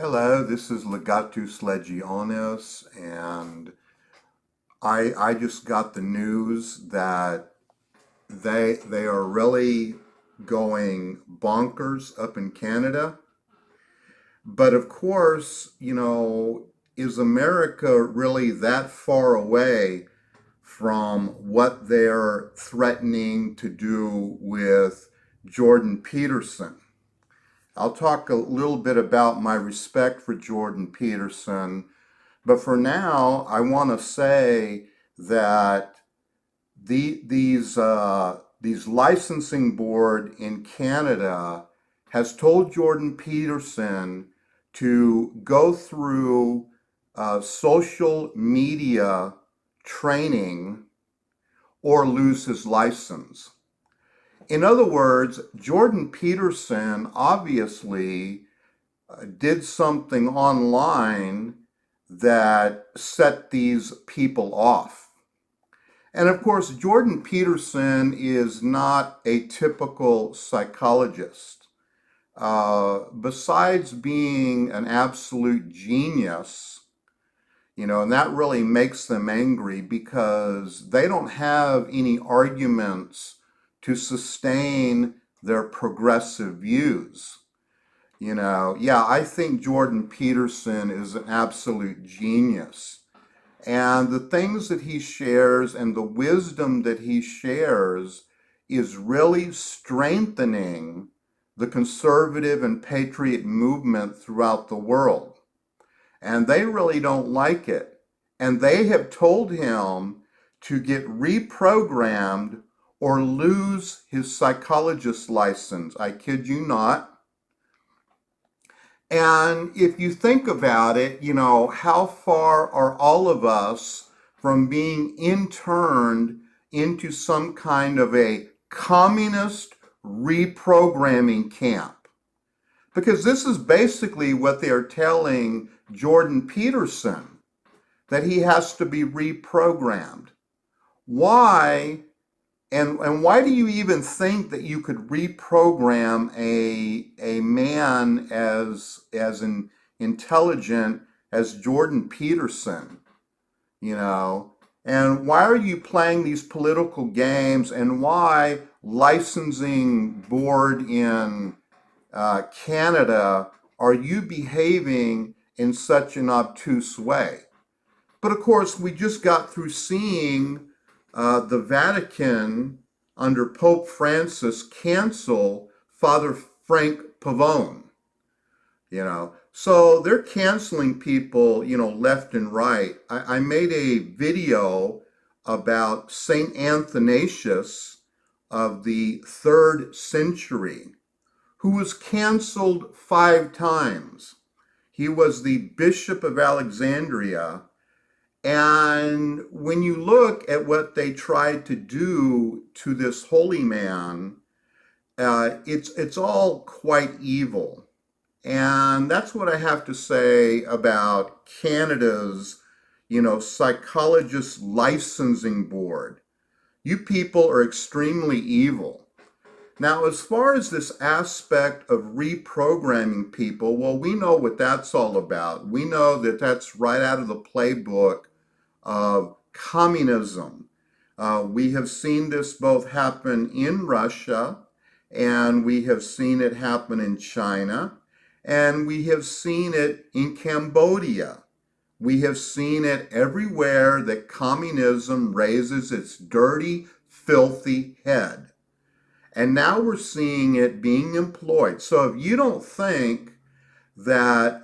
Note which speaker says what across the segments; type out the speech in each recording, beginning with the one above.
Speaker 1: Hello, this is Legatus Legionis, and I just got the news that they are really going bonkers up in Canada. But of course, is America really that far away from what they're threatening to do with Jordan Peterson? I'll talk a little bit about my respect for Jordan Peterson. But for now, I want to say that these licensing board in Canada has told Jordan Peterson to go through social media training or lose his license. In other words, Jordan Peterson obviously did something online that set these people off. And of course, Jordan Peterson is not a typical psychologist. Besides being an absolute genius, and that really makes them angry because they don't have any arguments to sustain their progressive views. Yeah, I think Jordan Peterson is an absolute genius. And the things that he shares and the wisdom that he shares is really strengthening the conservative and patriot movement throughout the world. And they really don't like it. And they have told him to get reprogrammed or lose his psychologist license. I kid you not. And if you think about it, how far are all of us from being interned into some kind of a communist reprogramming camp? Because this is basically what they're telling Jordan Peterson, that he has to be reprogrammed. Why? And why do you even think that you could reprogram a man as intelligent as Jordan Peterson? And why are you playing these political games? And why licensing board in Canada are you behaving in such an obtuse way? But of course, we just got through seeing the Vatican under Pope Francis cancel Father Frank Pavone. So they're canceling people, left and right. I made a video about Saint Athanasius of the 3rd century, who was canceled 5 times. He was the Bishop of Alexandria. And when you look at what they tried to do to this holy man, it's all quite evil. And that's what I have to say about Canada's, psychologist licensing board. You people are extremely evil. Now, as far as this aspect of reprogramming people, well, we know what that's all about. We know that that's right out of the playbook of communism. We have seen this both happen in Russia, and we have seen it happen in China, and we have seen it in Cambodia. We have seen it everywhere that communism raises its dirty, filthy head. And now we're seeing it being employed. So if you don't think that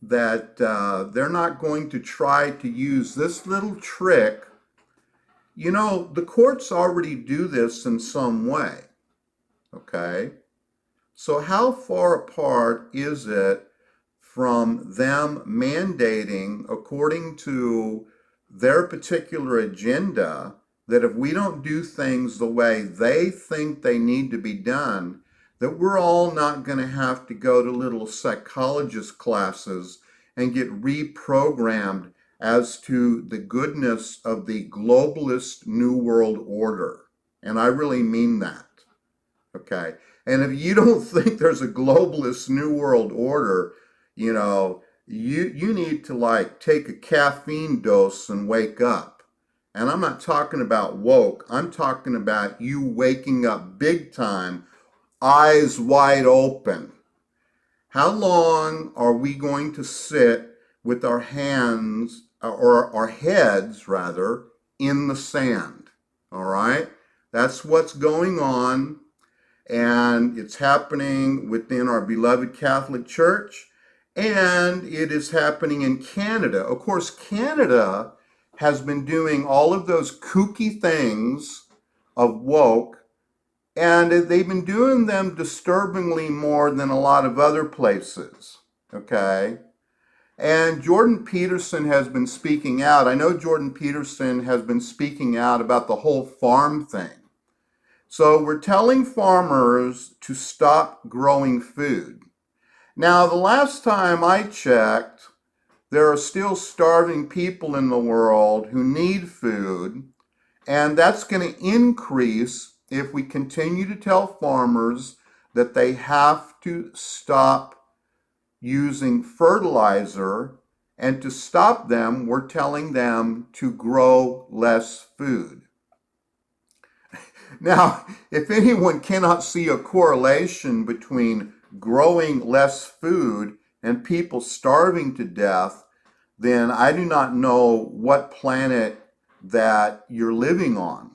Speaker 1: they're not going to try to use this little trick, the courts already do this in some way. Okay? So how far apart is it from them mandating, according to their particular agenda, that if we don't do things the way they think they need to be done, that we're all not going to have to go to little psychologist classes and get reprogrammed as to the goodness of the globalist New World Order. And I really mean that. Okay? And if you don't think there's a globalist New World Order, You know, you need to like take a caffeine dose and wake up. And I'm not talking about woke. I'm talking about you waking up big time, eyes wide open. How long are we going to sit with our hands, or our heads rather, in the sand? All right? That's what's going on, and it's happening within our beloved Catholic Church, and it is happening in Canada. Of course, Canada has been doing all of those kooky things of woke, and they've been doing them disturbingly more than a lot of other places, okay? And Jordan Peterson has been speaking out. I know Jordan Peterson has been speaking out about the whole farm thing. So we're telling farmers to stop growing food. Now, the last time I checked, there are still starving people in the world who need food, and that's going to increase if we continue to tell farmers that they have to stop using fertilizer, and to stop them, we're telling them to grow less food. Now, if anyone cannot see a correlation between growing less food and people starving to death, then I do not know what planet that you're living on.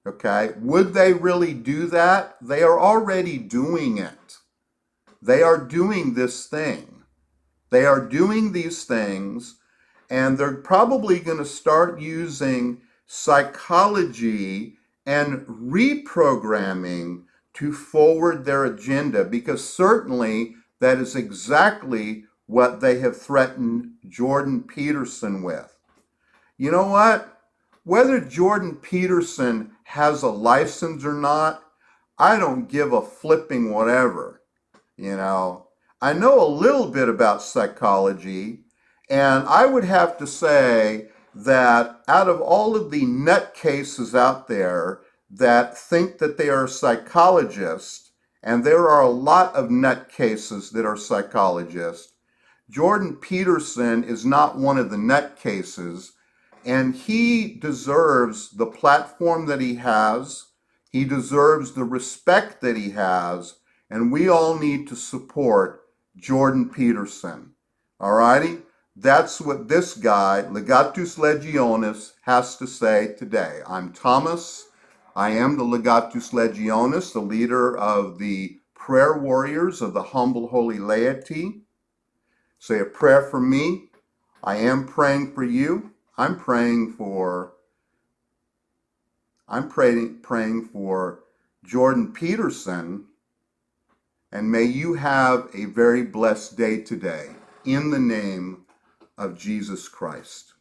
Speaker 1: Okay? Would they really do that? They are already doing it. They are doing this thing. They are doing these things, and they're probably going to start using psychology and reprogramming to forward their agenda, because certainly that is exactly what they have threatened Jordan Peterson with. You know what? Whether Jordan Peterson has a license or not, I don't give a flipping whatever. You know, I know a little bit about psychology, and I would have to say that out of all of the nutcases out there that think that they are psychologists, and there are a lot of nutcases that are psychologists, Jordan Peterson is not one of the nutcases, and he deserves the platform that he has. He deserves the respect that he has, and we all need to support Jordan Peterson. All righty? That's what this guy, Legatus Legionis, has to say today. I'm Thomas. I am the Legatus Legionis, the leader of the prayer warriors of the humble holy laity. Say a prayer for me. I am praying for you. I'm praying for Jordan Peterson, and may you have a very blessed day today, in the name of Jesus Christ.